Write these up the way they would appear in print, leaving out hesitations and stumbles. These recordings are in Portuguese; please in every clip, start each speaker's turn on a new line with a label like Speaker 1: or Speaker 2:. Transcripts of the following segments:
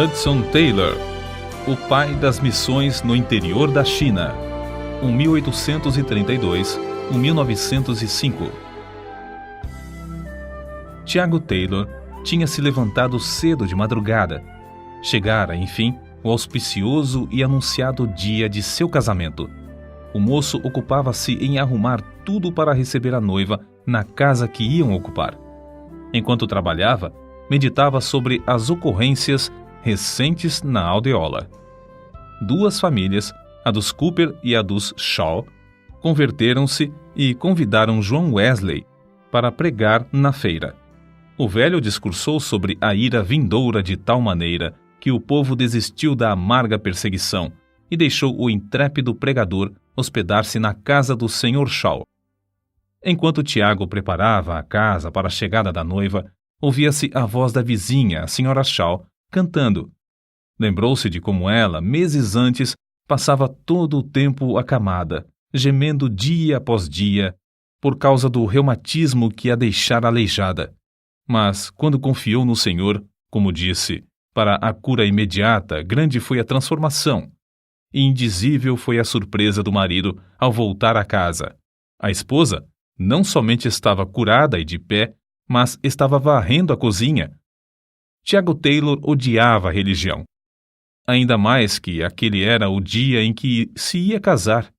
Speaker 1: Hudson Taylor, o pai das missões no interior da China, 1832-1905. Tiago Taylor tinha se levantado cedo de madrugada. Chegara, enfim, o auspicioso e anunciado dia de seu casamento. O moço ocupava-se em arrumar tudo para receber a noiva na casa que iam ocupar. Enquanto trabalhava, meditava sobre as ocorrências recentes na aldeola. Duas famílias, a dos Cooper e a dos Shaw, converteram-se e convidaram John Wesley para pregar na feira. O velho discursou sobre a ira vindoura de tal maneira que o povo desistiu da amarga perseguição e deixou o intrépido pregador hospedar-se na casa do Sr. Shaw. Enquanto Tiago preparava a casa para a chegada da noiva, ouvia-se a voz da vizinha, a Sra. Shaw, cantando. Lembrou-se de como ela, meses antes, passava todo o tempo acamada, gemendo dia após dia, por causa do reumatismo que a deixara aleijada. Mas, quando confiou no Senhor, como disse, para a cura imediata, grande foi a transformação. E indizível foi a surpresa do marido ao voltar à casa. A esposa não somente estava curada e de pé, mas estava varrendo a cozinha. Tiago Taylor odiava a religião. Ainda mais que aquele era o dia em que se ia casar.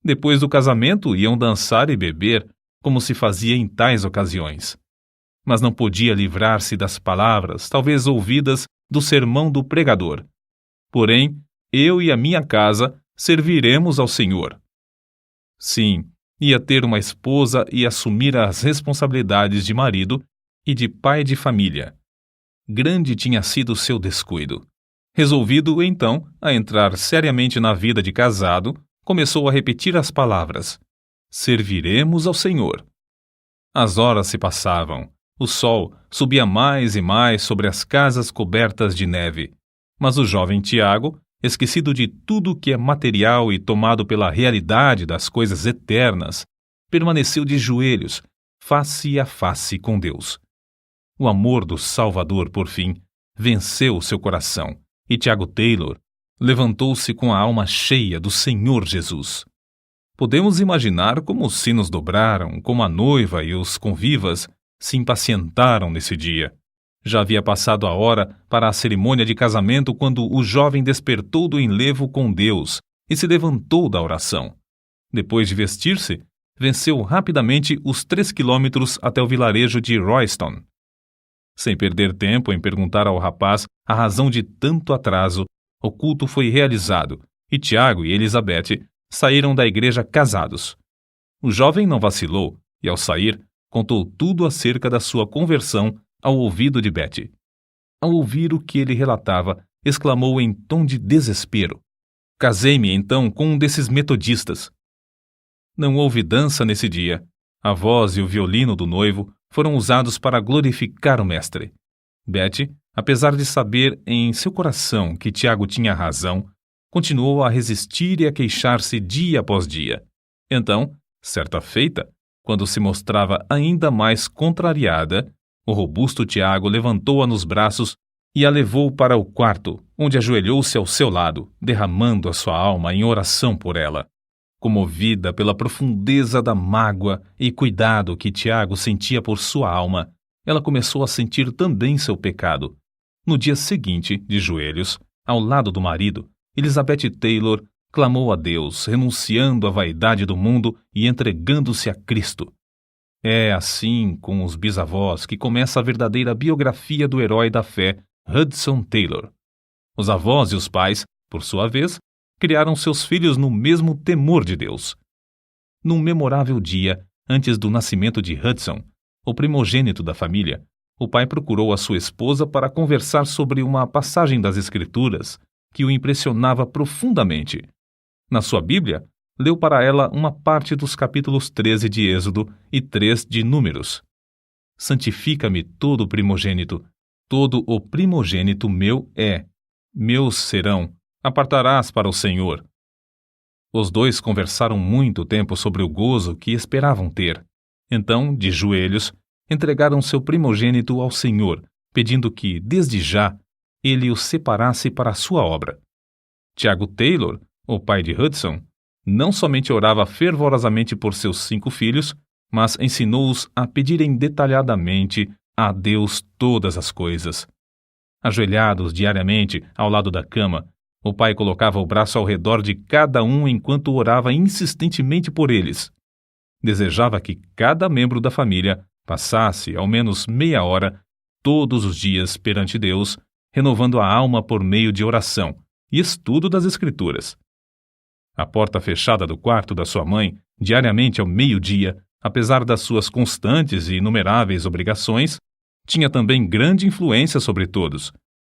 Speaker 1: Depois do casamento, iam dançar e beber, como se fazia em tais ocasiões. Mas não podia livrar-se das palavras, talvez ouvidas, do sermão do pregador. Porém, eu e a minha casa serviremos ao Senhor. Sim, ia ter uma esposa e assumir as responsabilidades de marido e de pai de família. Grande tinha sido seu descuido. Resolvido, então, a entrar seriamente na vida de casado, começou a repetir as palavras: serviremos ao Senhor. As horas se passavam. O sol subia mais e mais sobre as casas cobertas de neve. Mas o jovem Tiago, esquecido de tudo que é material e tomado pela realidade das coisas eternas, permaneceu de joelhos, face a face com Deus. O amor do Salvador, por fim, venceu seu coração, e Tiago Taylor levantou-se com a alma cheia do Senhor Jesus. Podemos imaginar como os sinos dobraram, como a noiva e os convivas se impacientaram nesse dia. Já havia passado a hora para a cerimônia de casamento quando o jovem despertou do enlevo com Deus e se levantou da oração. Depois de vestir-se, venceu rapidamente os 3 quilômetros até o vilarejo de Royston. Sem perder tempo em perguntar ao rapaz a razão de tanto atraso, o culto foi realizado e Tiago e Elizabeth saíram da igreja casados. O jovem não vacilou e, ao sair, contou tudo acerca da sua conversão ao ouvido de Betty. Ao ouvir o que ele relatava, exclamou em tom de desespero: casei-me então com um desses metodistas. Não houve dança nesse dia. A voz e o violino do noivo foram usados para glorificar o mestre. Betty, apesar de saber em seu coração que Tiago tinha razão, continuou a resistir e a queixar-se dia após dia. Então, certa feita, quando se mostrava ainda mais contrariada, o robusto Tiago levantou-a nos braços e a levou para o quarto, onde ajoelhou-se ao seu lado, derramando a sua alma em oração por ela. Comovida pela profundeza da mágoa e cuidado que Tiago sentia por sua alma, ela começou a sentir também seu pecado. No dia seguinte, de joelhos, ao lado do marido, Elizabeth Taylor clamou a Deus, renunciando à vaidade do mundo e entregando-se a Cristo. É assim com os bisavós que começa a verdadeira biografia do herói da fé, Hudson Taylor. Os avós e os pais, por sua vez, criaram seus filhos no mesmo temor de Deus. Num memorável dia, antes do nascimento de Hudson, o primogênito da família, o pai procurou a sua esposa para conversar sobre uma passagem das Escrituras que o impressionava profundamente. Na sua Bíblia, leu para ela uma parte dos capítulos 13 de Êxodo e 3 de Números. Santifica-me todo o primogênito, todo o primogênito meu é, meus serão, apartarás para o Senhor. Os dois conversaram muito tempo sobre o gozo que esperavam ter. Então, de joelhos, entregaram seu primogênito ao Senhor, pedindo que, desde já, ele o separasse para a sua obra. Tiago Taylor, o pai de Hudson, não somente orava fervorosamente por seus 5 filhos, mas ensinou-os a pedirem detalhadamente a Deus todas as coisas. Ajoelhados diariamente ao lado da cama, o pai colocava o braço ao redor de cada um enquanto orava insistentemente por eles. Desejava que cada membro da família passasse ao menos meia hora todos os dias perante Deus, renovando a alma por meio de oração e estudo das Escrituras. A porta fechada do quarto da sua mãe, diariamente ao meio-dia, apesar das suas constantes e inumeráveis obrigações, tinha também grande influência sobre todos,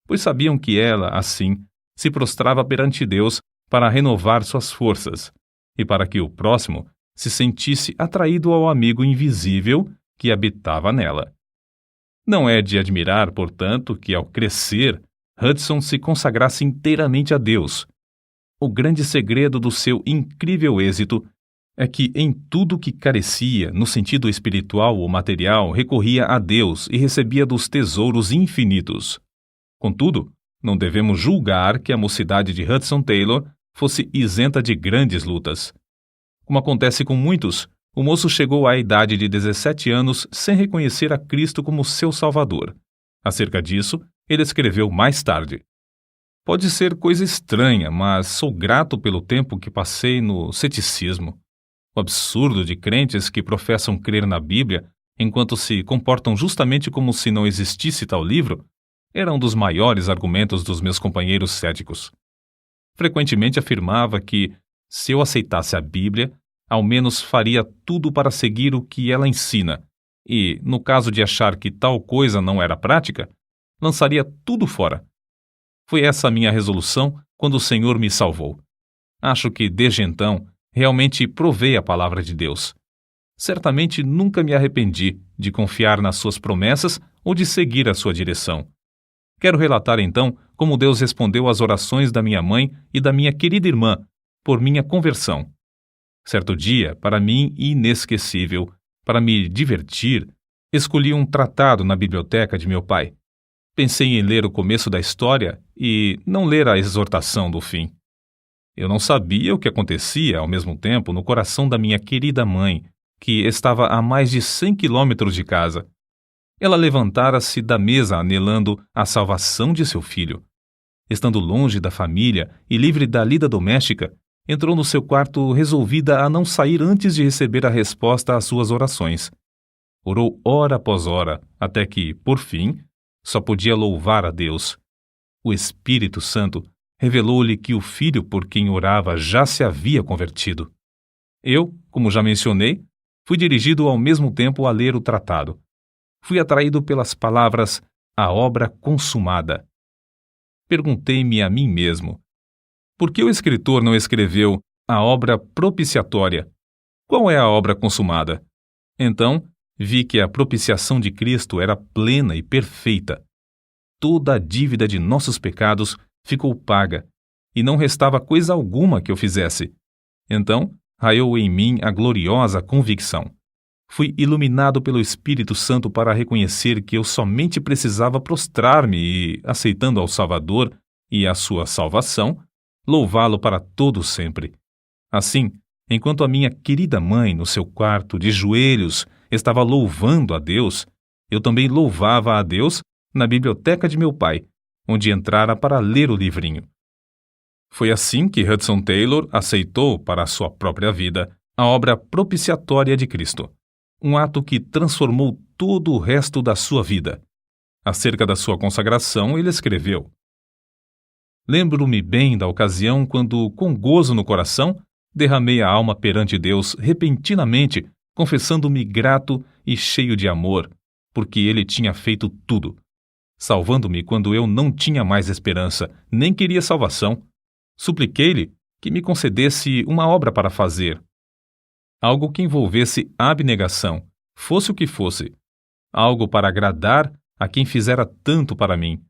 Speaker 1: pois sabiam que ela, assim, se prostrava perante Deus para renovar suas forças e para que o próximo se sentisse atraído ao amigo invisível que habitava nela. Não é de admirar, portanto, que ao crescer, Hudson se consagrasse inteiramente a Deus. O grande segredo do seu incrível êxito é que em tudo que carecia, no sentido espiritual ou material, recorria a Deus e recebia dos tesouros infinitos. Contudo, não devemos julgar que a mocidade de Hudson Taylor fosse isenta de grandes lutas. Como acontece com muitos, o moço chegou à idade de 17 anos sem reconhecer a Cristo como seu Salvador. Acerca disso, ele escreveu mais tarde: "Pode ser coisa estranha, mas sou grato pelo tempo que passei no ceticismo. O absurdo de crentes que professam crer na Bíblia, enquanto se comportam justamente como se não existisse tal livro, era um dos maiores argumentos dos meus companheiros céticos. Frequentemente afirmava que, se eu aceitasse a Bíblia, ao menos faria tudo para seguir o que ela ensina, e, no caso de achar que tal coisa não era prática, lançaria tudo fora. Foi essa a minha resolução quando o Senhor me salvou. Acho que, desde então, realmente provei a palavra de Deus. Certamente nunca me arrependi de confiar nas suas promessas ou de seguir a sua direção. Quero relatar, então, como Deus respondeu às orações da minha mãe e da minha querida irmã por minha conversão. Certo dia, para mim inesquecível, para me divertir, escolhi um tratado na biblioteca de meu pai. Pensei em ler o começo da história e não ler a exortação do fim. Eu não sabia o que acontecia, ao mesmo tempo, no coração da minha querida mãe, que estava a mais de 100 quilômetros de casa. Ela levantara-se da mesa anelando a salvação de seu filho. Estando longe da família e livre da lida doméstica, entrou no seu quarto resolvida a não sair antes de receber a resposta às suas orações. Orou hora após hora, até que, por fim, só podia louvar a Deus. O Espírito Santo revelou-lhe que o filho por quem orava já se havia convertido. Eu, como já mencionei, fui dirigido ao mesmo tempo a ler o tratado. Fui atraído pelas palavras "a obra consumada". Perguntei-me a mim mesmo: por que o escritor não escreveu "a obra propiciatória"? Qual é a obra consumada? Então, vi que a propiciação de Cristo era plena e perfeita. Toda a dívida de nossos pecados ficou paga, e não restava coisa alguma que eu fizesse. Então, raiou em mim a gloriosa convicção. Fui iluminado pelo Espírito Santo para reconhecer que eu somente precisava prostrar-me e, aceitando ao Salvador e a sua salvação, louvá-lo para todo sempre. Assim, enquanto a minha querida mãe, no seu quarto, de joelhos, estava louvando a Deus, eu também louvava a Deus na biblioteca de meu pai, onde entrara para ler o livrinho. Foi assim que Hudson Taylor aceitou para a sua própria vida a obra propiciatória de Cristo, um ato que transformou todo o resto da sua vida. Acerca da sua consagração, ele escreveu: "Lembro-me bem da ocasião quando, com gozo no coração, derramei a alma perante Deus repentinamente, confessando-me grato e cheio de amor, porque Ele tinha feito tudo, salvando-me quando eu não tinha mais esperança, nem queria salvação. Supliquei-lhe que me concedesse uma obra para fazer. Algo que envolvesse abnegação, fosse o que fosse. Algo para agradar a quem fizera tanto para mim.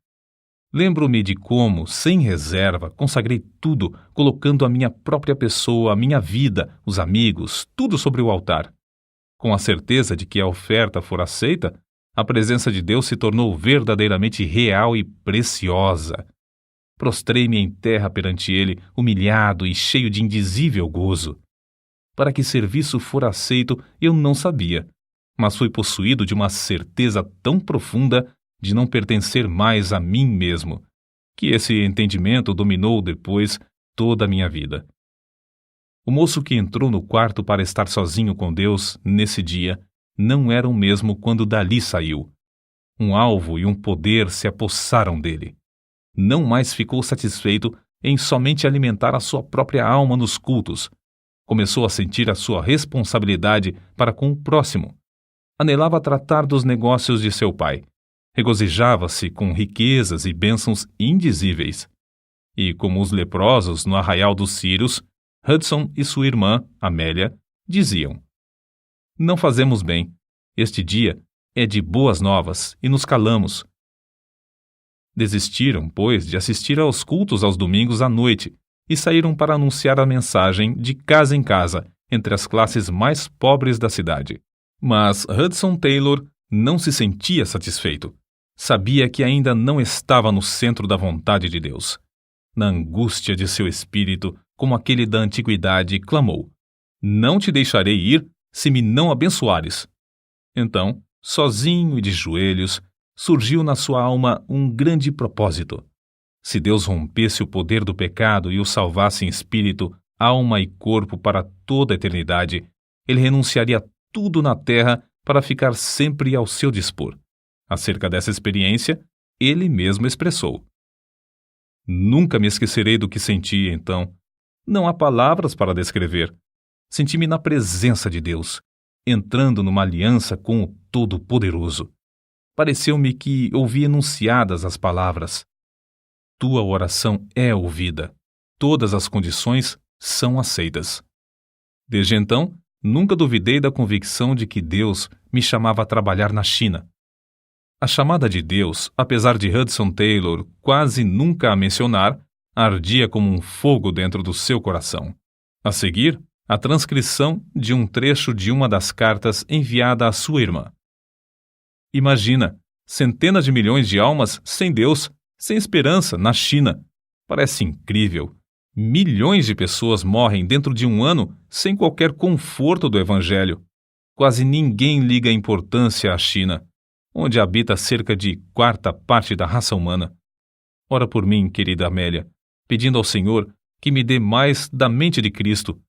Speaker 1: Lembro-me de como, sem reserva, consagrei tudo, colocando a minha própria pessoa, a minha vida, os amigos, tudo sobre o altar. Com a certeza de que a oferta for aceita, A presença de Deus se tornou verdadeiramente real e preciosa. Prostrei-me em terra perante ele, humilhado e cheio de indizível gozo. Para que serviço fora aceito, eu não sabia, mas fui possuído de uma certeza tão profunda de não pertencer mais a mim mesmo, que esse entendimento dominou depois toda a minha vida. O moço que entrou no quarto para estar sozinho com Deus nesse dia não era o mesmo quando dali saiu. Um alvo e um poder se apossaram dele. Não mais ficou satisfeito em somente alimentar a sua própria alma nos cultos. Começou a sentir a sua responsabilidade para com o próximo. Anelava tratar dos negócios de seu pai. Regozijava-se com riquezas e bênçãos indizíveis. E, como os leprosos no arraial dos Círios, Hudson e sua irmã, Amélia, diziam: não fazemos bem. Este dia é de boas novas e nos calamos. Desistiram, pois, de assistir aos cultos aos domingos à noite e saíram para anunciar a mensagem de casa em casa entre as classes mais pobres da cidade. Mas Hudson Taylor não se sentia satisfeito. Sabia que ainda não estava no centro da vontade de Deus. Na angústia de seu espírito, como aquele da antiguidade, clamou: não te deixarei ir se me não abençoares. Então, sozinho e de joelhos, surgiu na sua alma um grande propósito. Se Deus rompesse o poder do pecado e o salvasse em espírito, alma e corpo para toda a eternidade, ele renunciaria tudo na terra para ficar sempre ao seu dispor. Acerca dessa experiência, ele mesmo expressou: nunca me esquecerei do que senti então. Não há palavras para descrever. Senti-me na presença de Deus, entrando numa aliança com o Todo-Poderoso. Pareceu-me que ouvi enunciadas as palavras: tua oração é ouvida. Todas as condições são aceitas. Desde então, nunca duvidei da convicção de que Deus me chamava a trabalhar na China. A chamada de Deus, apesar de Hudson Taylor quase nunca a mencionar, ardia como um fogo dentro do seu coração. A seguir, a transcrição de um trecho de uma das cartas enviada à sua irmã. Imagina, centenas de milhões de almas sem Deus, sem esperança, na China. Parece incrível. Milhões de pessoas morrem dentro de um ano sem qualquer conforto do Evangelho. Quase ninguém liga a importância à China, onde habita cerca de quarta parte da raça humana. Ora por mim, querida Amélia, pedindo ao Senhor que me dê mais da mente de Cristo.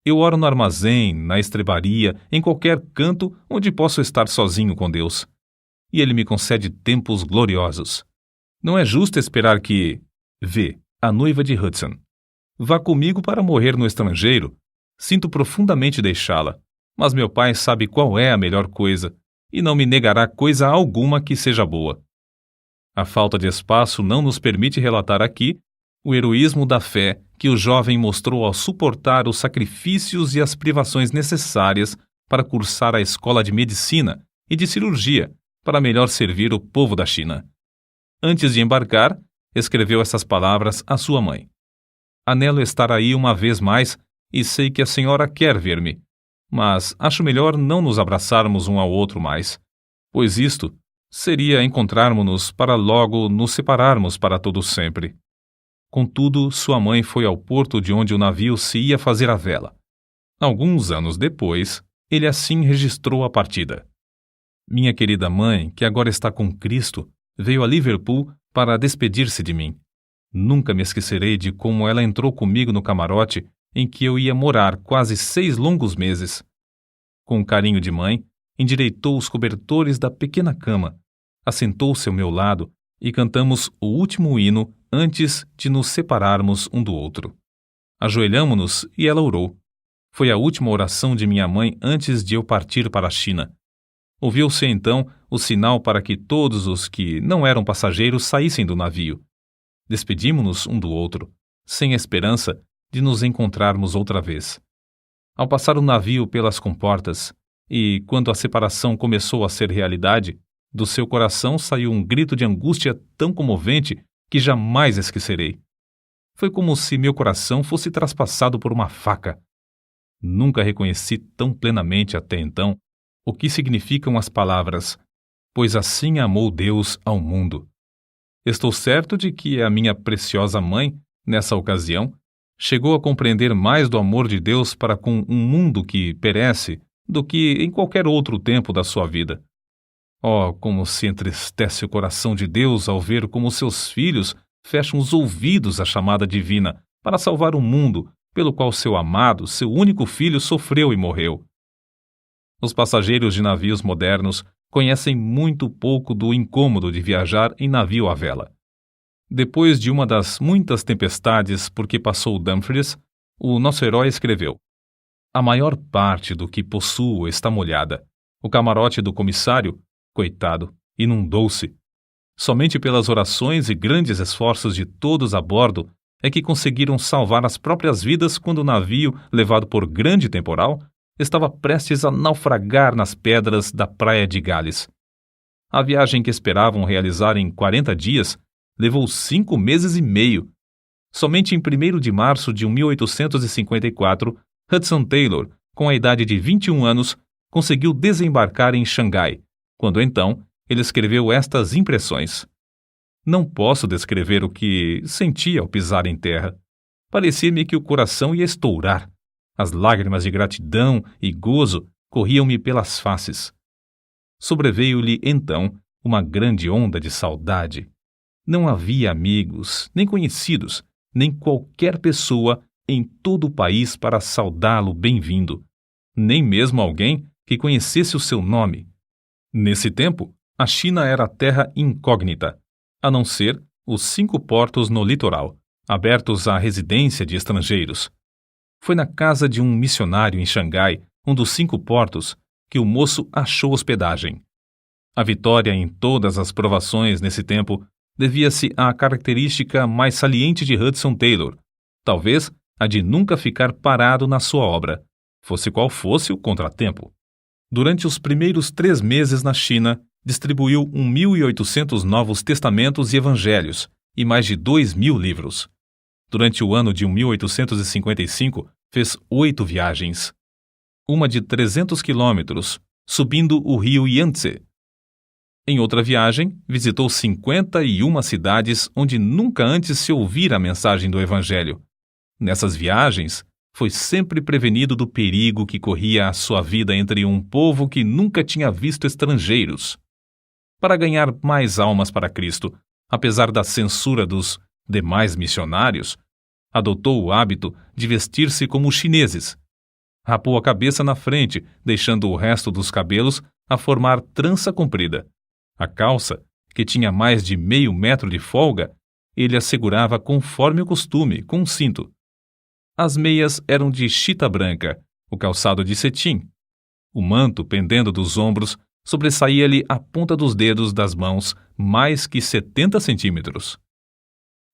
Speaker 1: Eu oro no armazém, na estrebaria, em qualquer canto onde posso estar sozinho com Deus. E Ele me concede tempos gloriosos. Não é justo esperar que... Vê, a noiva de Hudson. Vá comigo para morrer no estrangeiro. Sinto profundamente deixá-la, mas meu pai sabe qual é a melhor coisa, e não me negará coisa alguma que seja boa. A falta de espaço não nos permite relatar aqui o heroísmo da fé que o jovem mostrou ao suportar os sacrifícios e as privações necessárias para cursar a escola de medicina e de cirurgia para melhor servir o povo da China. Antes de embarcar, escreveu essas palavras à sua mãe: anelo estar aí uma vez mais e sei que a senhora quer ver-me, mas acho melhor não nos abraçarmos um ao outro mais, pois isto seria encontrarmos-nos para logo nos separarmos para todo sempre. Contudo, sua mãe foi ao porto de onde o navio se ia fazer a vela. Alguns anos depois, ele assim registrou a partida. Minha querida mãe, que agora está com Cristo, veio a Liverpool para despedir-se de mim. Nunca me esquecerei de como ela entrou comigo no camarote em que eu ia morar quase 6 longos meses. Com carinho de mãe, endireitou os cobertores da pequena cama, assentou-se ao meu lado e cantamos o último hino antes de nos separarmos um do outro. Ajoelhamo-nos e ela orou. Foi a última oração de minha mãe antes de eu partir para a China. Ouviu-se então o sinal para que todos os que não eram passageiros saíssem do navio. Despedimo-nos um do outro, sem a esperança de nos encontrarmos outra vez. Ao passar o navio pelas comportas, e quando a separação começou a ser realidade, do seu coração saiu um grito de angústia tão comovente que jamais esquecerei. Foi como se meu coração fosse traspassado por uma faca. Nunca reconheci tão plenamente até então o que significam as palavras: pois assim amou Deus ao mundo. Estou certo de que a minha preciosa mãe, nessa ocasião, chegou a compreender mais do amor de Deus para com um mundo que perece do que em qualquer outro tempo da sua vida. Oh, como se entristece o coração de Deus ao ver como seus filhos fecham os ouvidos à chamada divina para salvar o mundo pelo qual seu amado, seu único filho, sofreu e morreu. Os passageiros de navios modernos conhecem muito pouco do incômodo de viajar em navio à vela. Depois de uma das muitas tempestades por que passou Dumfries, o nosso herói escreveu: "A maior parte do que possuo está molhada. O camarote do comissário, coitado, inundou-se. Somente pelas orações e grandes esforços de todos a bordo é que conseguiram salvar as próprias vidas quando o navio, levado por grande temporal, estava prestes a naufragar nas pedras da praia de Gales. A viagem que esperavam realizar em 40 dias levou 5 meses e meio. Somente em 1º de março de 1854, Hudson Taylor, com a idade de 21 anos, conseguiu desembarcar em Xangai, quando então ele escreveu estas impressões. Não posso descrever o que senti ao pisar em terra. Parecia-me que o coração ia estourar. As lágrimas de gratidão e gozo corriam-me pelas faces. Sobreveio-lhe, então, uma grande onda de saudade. Não havia amigos, nem conhecidos, nem qualquer pessoa em todo o país para saudá-lo bem-vindo, nem mesmo alguém que conhecesse o seu nome. Nesse tempo, a China era terra incógnita, a não ser os 5 portos no litoral, abertos à residência de estrangeiros. Foi na casa de um missionário em Xangai, um dos 5 portos, que o moço achou hospedagem. A vitória em todas as provações nesse tempo devia-se à característica mais saliente de Hudson Taylor, talvez a de nunca ficar parado na sua obra, fosse qual fosse o contratempo. Durante os primeiros 3 meses na China, distribuiu 1.800 novos testamentos e evangelhos e mais de 2.000 livros. Durante o ano de 1855, fez 8 viagens. Uma de 300 quilômetros, subindo o rio Yangtze. Em outra viagem, visitou 51 cidades onde nunca antes se ouvira a mensagem do Evangelho. Nessas viagens, foi sempre prevenido do perigo que corria a sua vida entre um povo que nunca tinha visto estrangeiros. Para ganhar mais almas para Cristo, apesar da censura dos demais missionários, adotou o hábito de vestir-se como os chineses. Rapou a cabeça na frente, deixando o resto dos cabelos a formar trança comprida. A calça, que tinha mais de meio metro de folga, ele assegurava conforme o costume, com um cinto. As meias eram de chita branca, o calçado de cetim. O manto, pendendo dos ombros, sobressaía-lhe a ponta dos dedos das mãos mais que 70 centímetros.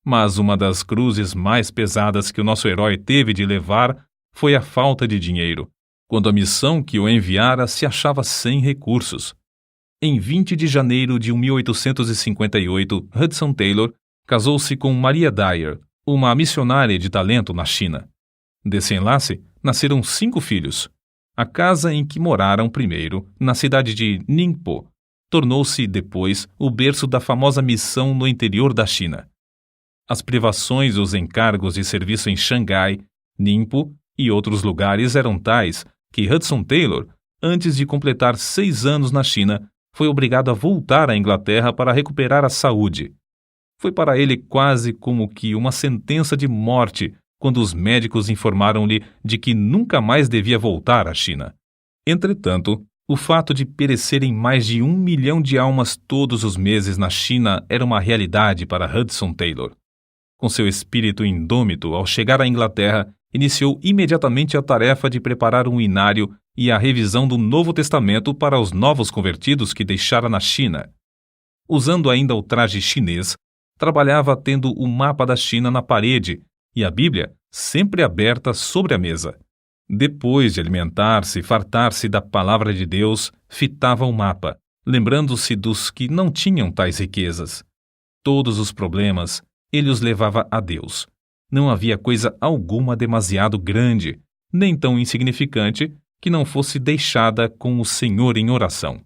Speaker 1: Mas uma das cruzes mais pesadas que o nosso herói teve de levar foi a falta de dinheiro, quando a missão que o enviara se achava sem recursos. Em 20 de janeiro de 1858, Hudson Taylor casou-se com Maria Dyer, uma missionária de talento na China. Desse enlace, nasceram 5 filhos. A casa em que moraram primeiro, na cidade de Ningpo, tornou-se depois o berço da famosa missão no interior da China. As privações e os encargos de serviço em Xangai, Ningpo e outros lugares eram tais que Hudson Taylor, antes de completar 6 anos na China, foi obrigado a voltar à Inglaterra para recuperar a saúde. Foi para ele quase como que uma sentença de morte quando os médicos informaram-lhe de que nunca mais devia voltar à China. Entretanto, o fato de perecerem mais de 1 milhão de almas todos os meses na China era uma realidade para Hudson Taylor. Com seu espírito indômito, ao chegar à Inglaterra, iniciou imediatamente a tarefa de preparar um inário e a revisão do Novo Testamento para os novos convertidos que deixara na China. Usando ainda o traje chinês, trabalhava tendo o mapa da China na parede e a Bíblia sempre aberta sobre a mesa. Depois de alimentar-se e fartar-se da palavra de Deus, fitava o mapa, lembrando-se dos que não tinham tais riquezas. Todos os problemas ele os levava a Deus. Não havia coisa alguma demasiado grande, nem tão insignificante, que não fosse deixada com o Senhor em oração.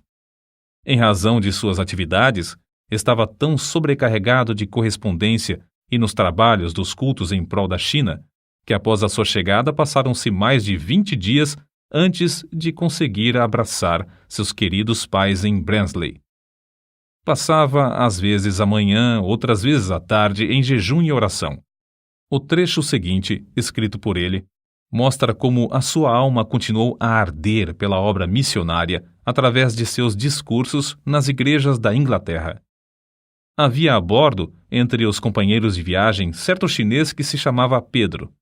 Speaker 1: Em razão de suas atividades, estava tão sobrecarregado de correspondência e nos trabalhos dos cultos em prol da China, que após a sua chegada passaram-se mais de 20 dias antes de conseguir abraçar seus queridos pais em Barnsley. Passava às vezes a manhã, outras vezes à tarde, em jejum e oração. O trecho seguinte, escrito por ele, mostra como a sua alma continuou a arder pela obra missionária através de seus discursos nas igrejas da Inglaterra. Havia a bordo, entre os companheiros de viagem, certo chinês que se chamava Pedro.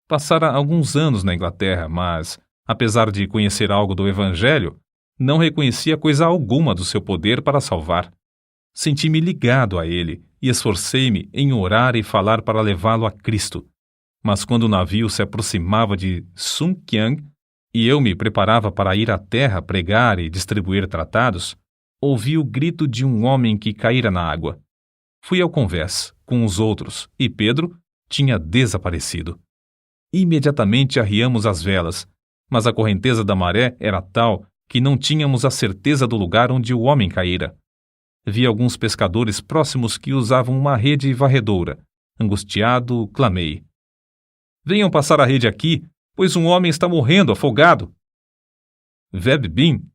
Speaker 1: Passara alguns anos na Inglaterra, mas, apesar de conhecer algo do Evangelho, não reconhecia coisa alguma do seu poder para salvar. Senti-me ligado a ele e esforcei-me em orar e falar para levá-lo a Cristo. Mas quando o navio se aproximava de Sunkyang e eu me preparava para ir à terra pregar e distribuir tratados, ouvi o grito de um homem que caíra na água. Fui ao convés com os outros e Pedro tinha desaparecido. Imediatamente arriamos as velas, mas a correnteza da maré era tal que não tínhamos a certeza do lugar onde o homem caíra. Vi alguns pescadores próximos que usavam uma rede varredora. Angustiado, clamei: "Venham passar a rede aqui, pois um homem está morrendo afogado." "Veb bin",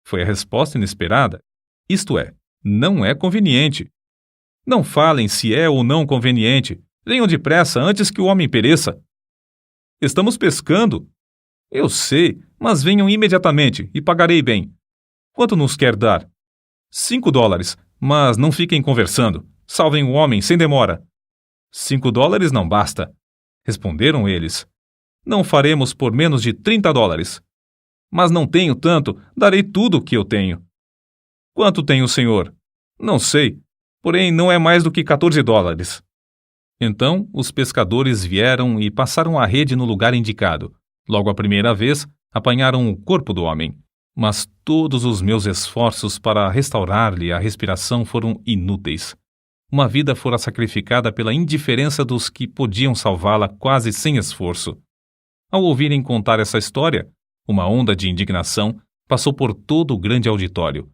Speaker 1: foi a resposta inesperada. Isto é, não é conveniente. Não falem se é ou não conveniente. Venham depressa antes que o homem pereça. Estamos pescando. Eu sei, mas venham imediatamente e pagarei bem. Quanto nos quer dar? $5, mas não fiquem conversando. Salvem o homem sem demora. $5 não basta, responderam eles. Não faremos por menos de $30. Mas não tenho tanto, darei tudo o que eu tenho. Quanto tem o senhor? Não sei, porém não é mais do que $14. Então os pescadores vieram e passaram a rede no lugar indicado. Logo a primeira vez, apanharam o corpo do homem. Mas todos os meus esforços para restaurar-lhe a respiração foram inúteis. Uma vida fora sacrificada pela indiferença dos que podiam salvá-la quase sem esforço. Ao ouvirem contar essa história, uma onda de indignação passou por todo o grande auditório.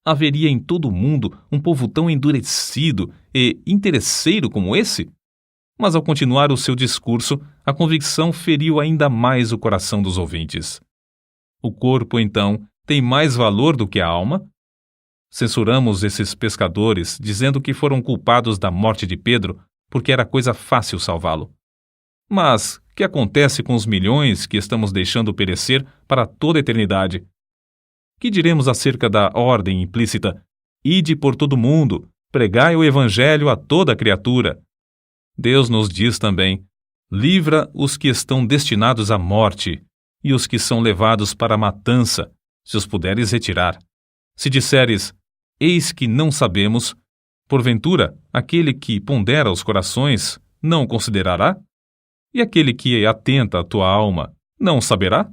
Speaker 1: Haveria em todo o mundo um povo tão endurecido e interesseiro como esse? Mas ao continuar o seu discurso, a convicção feriu ainda mais o coração dos ouvintes. O corpo, então, tem mais valor do que a alma? Censuramos esses pescadores, dizendo que foram culpados da morte de Pedro porque era coisa fácil salvá-lo. Mas o que acontece com os milhões que estamos deixando perecer para toda a eternidade? Que diremos acerca da ordem implícita: "Ide por todo o mundo, pregai o evangelho a toda criatura"? Deus nos diz também: "Livra os que estão destinados à morte e os que são levados para a matança, se os puderes retirar. Se disseres: eis que não sabemos, porventura aquele que pondera os corações não o considerará? E aquele que atenta a tua alma não o saberá?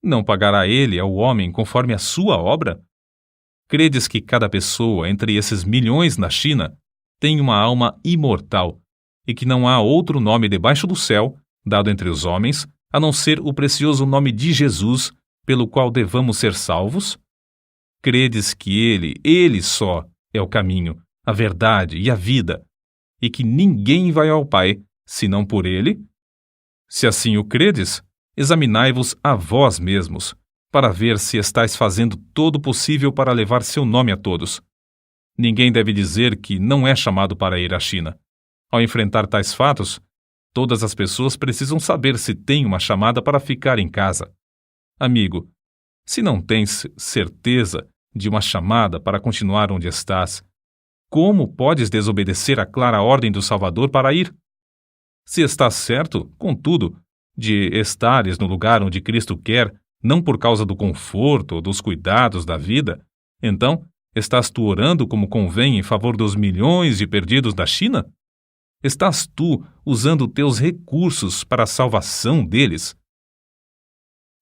Speaker 1: Não pagará ele ao homem conforme a sua obra? Credes que cada pessoa entre esses milhões na China tem uma alma imortal e que não há outro nome debaixo do céu, dado entre os homens, a não ser o precioso nome de Jesus, pelo qual devamos ser salvos? Credes que ele só, é o caminho, a verdade e a vida, e que ninguém vai ao Pai, senão por ele? Se assim o credes, examinai-vos a vós mesmos, para ver se estáis fazendo todo o possível para levar seu nome a todos. Ninguém deve dizer que não é chamado para ir à China. Ao enfrentar tais fatos, todas as pessoas precisam saber se tem uma chamada para ficar em casa. Amigo, se não tens certeza de uma chamada para continuar onde estás, como podes desobedecer à clara ordem do Salvador para ir? Se estás certo, contudo, de estares no lugar onde Cristo quer, não por causa do conforto ou dos cuidados da vida, então estás tu orando como convém em favor dos milhões de perdidos da China? Estás tu usando teus recursos para a salvação deles?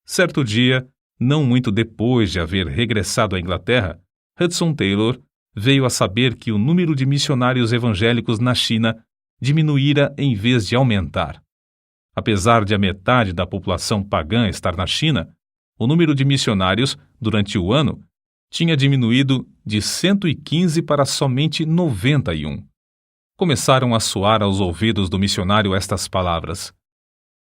Speaker 1: Certo dia, não muito depois de haver regressado à Inglaterra, Hudson Taylor veio a saber que o número de missionários evangélicos na China diminuíra em vez de aumentar. Apesar de a metade da população pagã estar na China, o número de missionários, durante o ano, tinha diminuído de 115 para somente 91. Começaram a soar aos ouvidos do missionário estas palavras: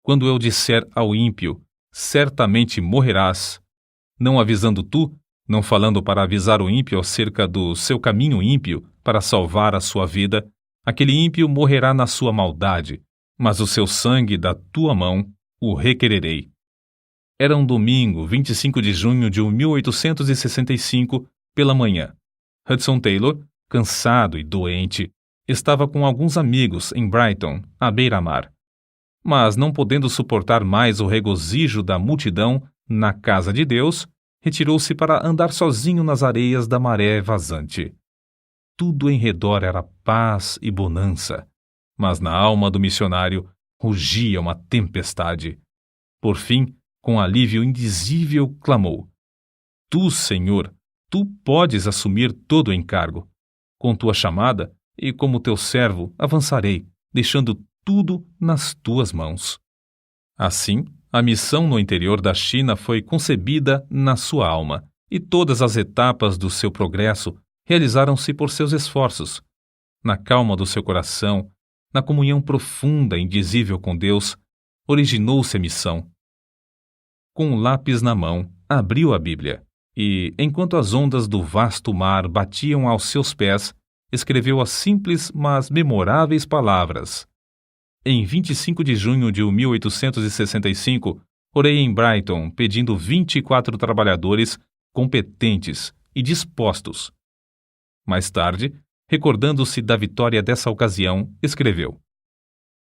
Speaker 1: quando eu disser ao ímpio, certamente morrerás, não avisando tu, não falando para avisar o ímpio acerca do seu caminho ímpio para salvar a sua vida, aquele ímpio morrerá na sua maldade, mas o seu sangue da tua mão o requererei. Era um domingo, 25 de junho de 1865, pela manhã. Hudson Taylor, cansado e doente, estava com alguns amigos em Brighton, à beira-mar. Mas, não podendo suportar mais o regozijo da multidão na casa de Deus, retirou-se para andar sozinho nas areias da maré vazante. Tudo em redor era paz e bonança, mas na alma do missionário rugia uma tempestade. Por fim, com alívio indizível, clamou: Tu, Senhor, tu podes assumir todo o encargo. Com tua chamada, e como teu servo, avançarei, deixando tudo nas tuas mãos. Assim, a missão no interior da China foi concebida na sua alma, e todas as etapas do seu progresso realizaram-se por seus esforços. Na calma do seu coração, na comunhão profunda e indizível com Deus, originou-se a missão. Com o lápis na mão, abriu a Bíblia e, enquanto as ondas do vasto mar batiam aos seus pés, escreveu as simples, mas memoráveis palavras: em 25 de junho de 1865, orei em Brighton pedindo 24 trabalhadores competentes e dispostos. Mais tarde, recordando-se da vitória dessa ocasião, escreveu: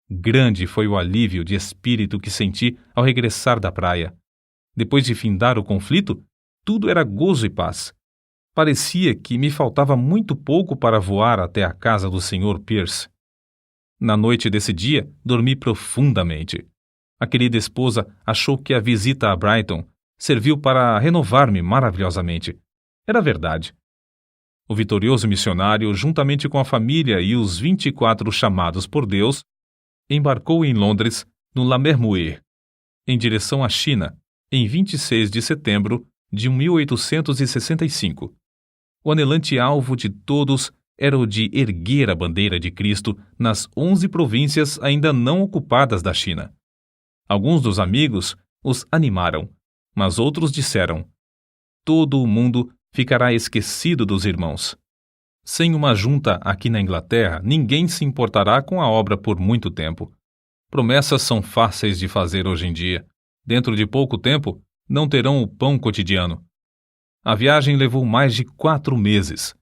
Speaker 1: grande foi o alívio de espírito que senti ao regressar da praia. Depois de findar o conflito, tudo era gozo e paz. Parecia que me faltava muito pouco para voar até a casa do Sr. Pierce. Na noite desse dia, dormi profundamente. A querida esposa achou que a visita a Brighton serviu para renovar-me maravilhosamente. Era verdade. O vitorioso missionário, juntamente com a família e os 24 chamados por Deus, embarcou em Londres, no Lammermuir, em direção à China, em 26 de setembro de 1865. O anelante alvo de todos era o de erguer a bandeira de Cristo nas 11 províncias ainda não ocupadas da China. Alguns dos amigos os animaram, mas outros disseram: todo o mundo ficará esquecido dos irmãos. Sem uma junta aqui na Inglaterra, ninguém se importará com a obra por muito tempo. Promessas são fáceis de fazer hoje em dia. Dentro de pouco tempo, não terão o pão cotidiano. A viagem levou mais de 4 meses.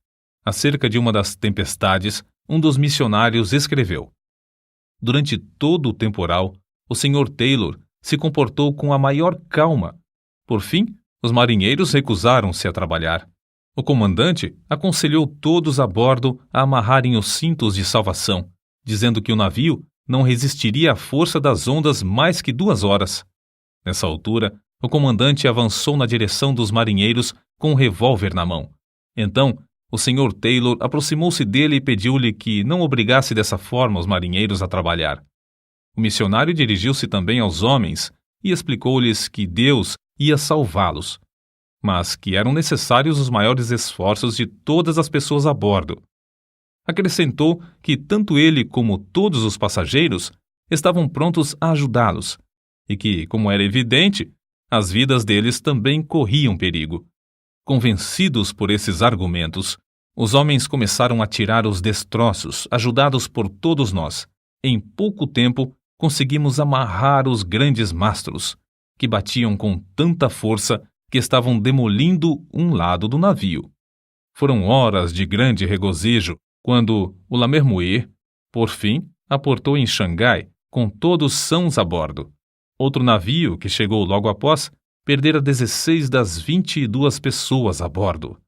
Speaker 1: Acerca de uma das tempestades, um dos missionários escreveu: durante todo o temporal, o Sr. Taylor se comportou com a maior calma. Por fim, os marinheiros recusaram-se a trabalhar. O comandante aconselhou todos a bordo a amarrarem os cintos de salvação, dizendo que o navio não resistiria à força das ondas mais que 2 horas. Nessa altura, o comandante avançou na direção dos marinheiros com um revólver na mão. Então, o Sr. Taylor aproximou-se dele e pediu-lhe que não obrigasse dessa forma os marinheiros a trabalhar. O missionário dirigiu-se também aos homens e explicou-lhes que Deus ia salvá-los, mas que eram necessários os maiores esforços de todas as pessoas a bordo. Acrescentou que tanto ele como todos os passageiros estavam prontos a ajudá-los, e que, como era evidente, as vidas deles também corriam perigo. Convencidos por esses argumentos, os homens começaram a tirar os destroços, ajudados por todos nós. Em pouco tempo, conseguimos amarrar os grandes mastros, que batiam com tanta força que estavam demolindo um lado do navio. Foram horas de grande regozijo quando o Lammermuir, por fim, aportou em Xangai com todos sãos a bordo. Outro navio, que chegou logo após, perdera 16 das 22 pessoas a bordo.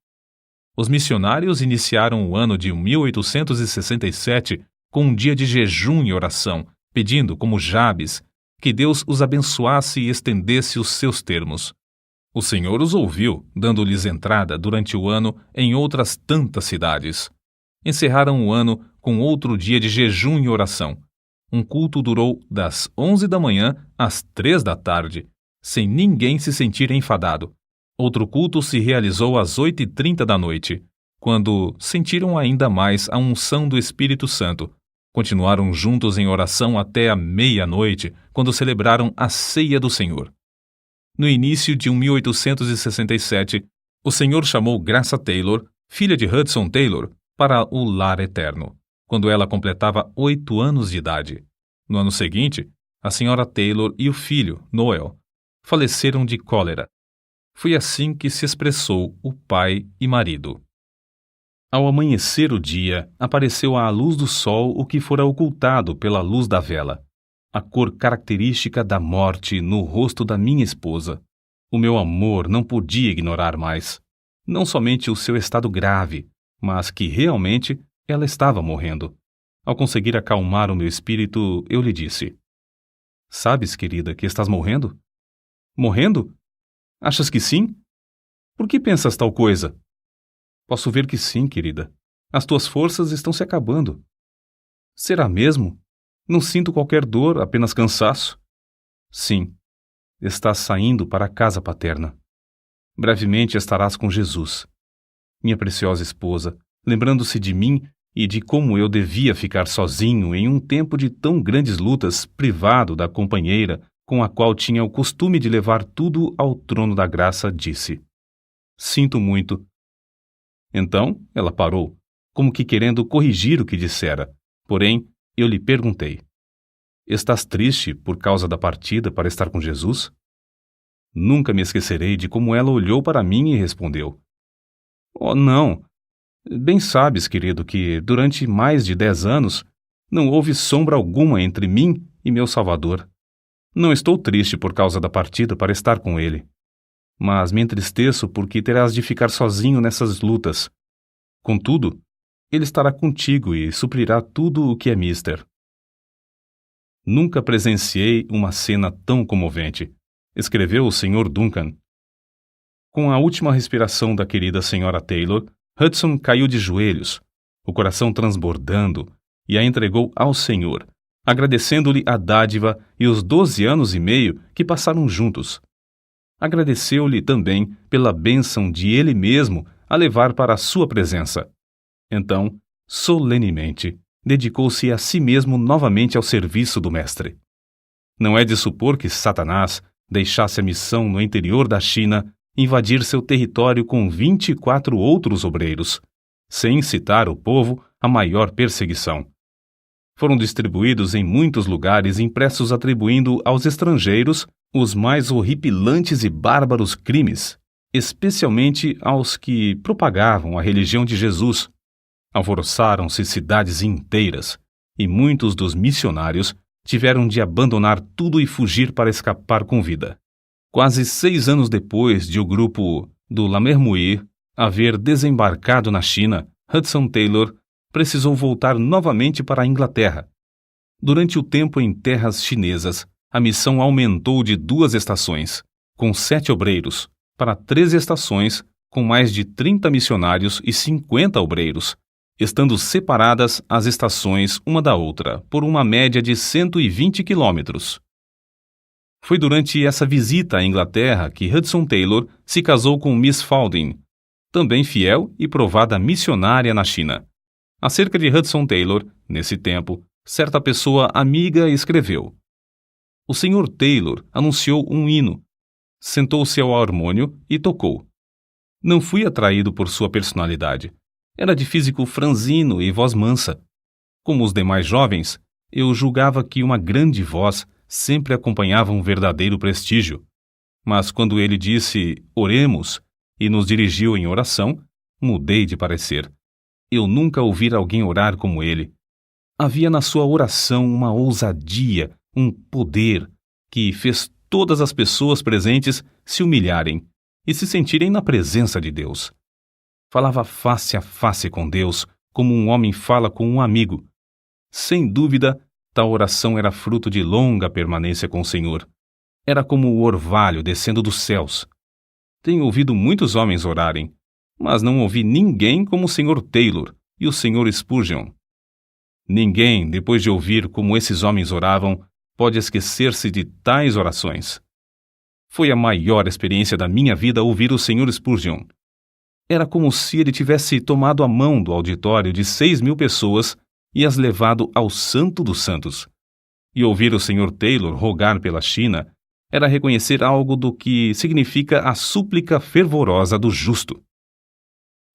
Speaker 1: Os missionários iniciaram o ano de 1867 com um dia de jejum e oração, pedindo, como Jabes, que Deus os abençoasse e estendesse os seus termos. O Senhor os ouviu, dando-lhes entrada durante o ano em outras tantas cidades. Encerraram o ano com outro dia de jejum e oração. Um culto durou das 11 da manhã às 3 da tarde, sem ninguém se sentir enfadado. Outro culto se realizou às 8h30 da noite, quando sentiram ainda mais a unção do Espírito Santo. Continuaram juntos em oração até a meia-noite, quando celebraram a Ceia do Senhor. No início de 1867, o Senhor chamou Graça Taylor, filha de Hudson Taylor, para o lar eterno, quando ela completava 8 anos de idade. No ano seguinte, a senhora Taylor e o filho, Noel, faleceram de cólera. Foi assim que se expressou o pai e marido. Ao amanhecer o dia, apareceu à luz do sol o que fora ocultado pela luz da vela, a cor característica da morte no rosto da minha esposa. O meu amor não podia ignorar mais, não somente o seu estado grave, mas que realmente ela estava morrendo. Ao conseguir acalmar o meu espírito, eu lhe disse: "Sabes, querida, que estás morrendo?" "Morrendo? Achas que sim? Por que pensas tal coisa?" "Posso ver que sim, querida. As tuas forças estão se acabando." "Será mesmo? Não sinto qualquer dor, apenas cansaço." "Sim. Estás saindo para a casa paterna. Brevemente estarás com Jesus." Minha preciosa esposa, lembrando-se de mim e de como eu devia ficar sozinho em um tempo de tão grandes lutas, privado da companheira com a qual tinha o costume de levar tudo ao trono da graça, disse: "Sinto muito." Então ela parou, como que querendo corrigir o que dissera. Porém, eu lhe perguntei: "Estás triste por causa da partida para estar com Jesus?" Nunca me esquecerei de como ela olhou para mim e respondeu: "Oh, não. Bem sabes, querido, que durante mais de 10 anos não houve sombra alguma entre mim e meu Salvador. Não estou triste por causa da partida para estar com ele, mas me entristeço porque terás de ficar sozinho nessas lutas. Contudo, ele estará contigo e suprirá tudo o que é mister." Nunca presenciei uma cena tão comovente, escreveu o Sr. Duncan. Com a última respiração da querida Sra. Taylor, Hudson caiu de joelhos, o coração transbordando, e a entregou ao Senhor, agradecendo-lhe a dádiva e os 12 anos e meio que passaram juntos. Agradeceu-lhe também pela bênção de ele mesmo a levar para a sua presença. Então, solenemente, dedicou-se a si mesmo novamente ao serviço do Mestre. Não é de supor que Satanás deixasse a missão no interior da China invadir seu território com 24 outros obreiros, sem incitar o povo à maior perseguição. Foram distribuídos em muitos lugares impressos atribuindo aos estrangeiros os mais horripilantes e bárbaros crimes, especialmente aos que propagavam a religião de Jesus. Alvoroçaram-se cidades inteiras, e muitos dos missionários tiveram de abandonar tudo e fugir para escapar com vida. Quase 6 anos depois de o grupo do Lammermuir haver desembarcado na China, Hudson Taylor precisou voltar novamente para a Inglaterra. Durante o tempo em terras chinesas, a missão aumentou de 2 estações, com 7 obreiros, para 13 estações, com mais de 30 missionários e 50 obreiros, estando separadas as estações uma da outra por uma média de 120 quilômetros. Foi durante essa visita à Inglaterra que Hudson Taylor se casou com Miss Falding, também fiel e provada missionária na China. Acerca de Hudson Taylor, nesse tempo, certa pessoa amiga escreveu: "O Sr. Taylor anunciou um hino, sentou-se ao harmônio e tocou. Não fui atraído por sua personalidade. Era de físico franzino e voz mansa. Como os demais jovens, eu julgava que uma grande voz sempre acompanhava um verdadeiro prestígio. Mas quando ele disse 'oremos' e nos dirigiu em oração, mudei de parecer. Eu nunca ouvira alguém orar como ele. Havia na sua oração uma ousadia, um poder, que fez todas as pessoas presentes se humilharem e se sentirem na presença de Deus. Falava face a face com Deus, como um homem fala com um amigo. Sem dúvida, tal oração era fruto de longa permanência com o Senhor. Era como o orvalho descendo dos céus. Tenho ouvido muitos homens orarem, mas não ouvi ninguém como o Sr. Taylor e o Sr. Spurgeon. Ninguém, depois de ouvir como esses homens oravam, pode esquecer-se de tais orações. Foi a maior experiência da minha vida ouvir o Sr. Spurgeon. Era como se ele tivesse tomado a mão do auditório de 6.000 pessoas e as levado ao Santo dos Santos. E ouvir o Sr. Taylor rogar pela China era reconhecer algo do que significa a súplica fervorosa do justo.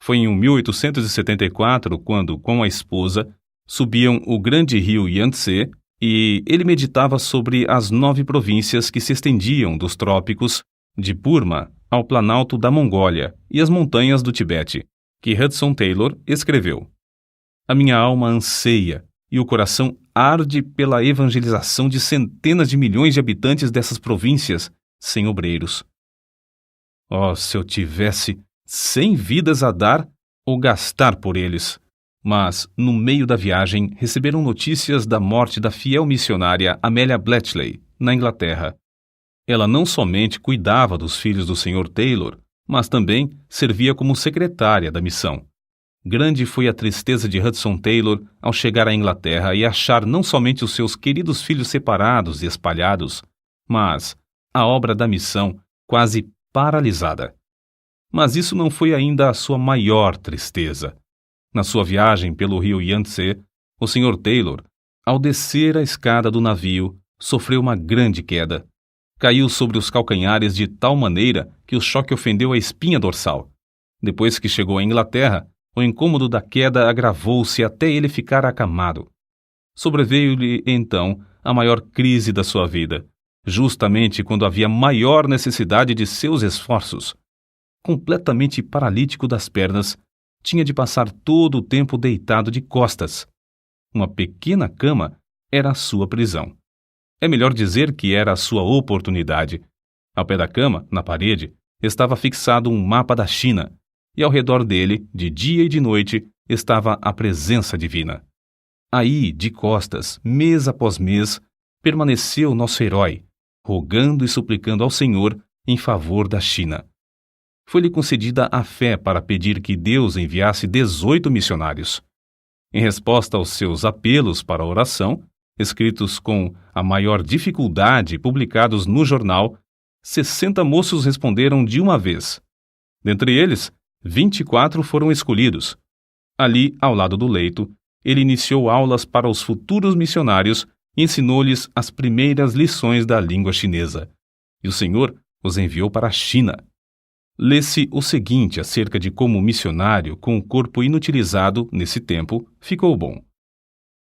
Speaker 1: Foi em 1874 quando, com a esposa, subiam o grande rio Yangtze e ele meditava sobre as 9 províncias que se estendiam dos trópicos de Burma ao planalto da Mongólia e as montanhas do Tibete, que Hudson Taylor escreveu. A minha alma anseia e o coração arde pela evangelização de centenas de milhões de habitantes dessas províncias sem obreiros. Oh, se eu tivesse 100 vidas a dar ou gastar por eles! Mas, no meio da viagem, receberam notícias da morte da fiel missionária Amelia Bletchley, na Inglaterra. Ela não somente cuidava dos filhos do Sr. Taylor, mas também servia como secretária da missão. Grande foi a tristeza de Hudson Taylor ao chegar à Inglaterra e achar não somente os seus queridos filhos separados e espalhados, mas a obra da missão quase paralisada. Mas isso não foi ainda a sua maior tristeza. Na sua viagem pelo rio Yangtze, o Sr. Taylor, ao descer a escada do navio, sofreu uma grande queda. Caiu sobre os calcanhares de tal maneira que o choque ofendeu a espinha dorsal. Depois que chegou à Inglaterra, o incômodo da queda agravou-se até ele ficar acamado. Sobreveio-lhe, então, a maior crise da sua vida, justamente quando havia maior necessidade de seus esforços. Completamente paralítico das pernas, tinha de passar todo o tempo deitado de costas. Uma pequena cama era a sua prisão. É melhor dizer que era a sua oportunidade. Ao pé da cama, na parede, estava fixado um mapa da China, e ao redor dele, de dia e de noite, estava a presença divina. Aí, de costas, mês após mês, permaneceu nosso herói, rogando e suplicando ao Senhor em favor da China. Foi-lhe concedida a fé para pedir que Deus enviasse 18 missionários. Em resposta aos seus apelos para a oração, escritos com a maior dificuldade e publicados no jornal, 60 moços responderam de uma vez. Dentre eles, 24 foram escolhidos. Ali, ao lado do leito, ele iniciou aulas para os futuros missionários e ensinou-lhes as primeiras lições da língua chinesa. E o Senhor os enviou para a China. Lê-se o seguinte acerca de como o missionário, com o corpo inutilizado nesse tempo, ficou bom.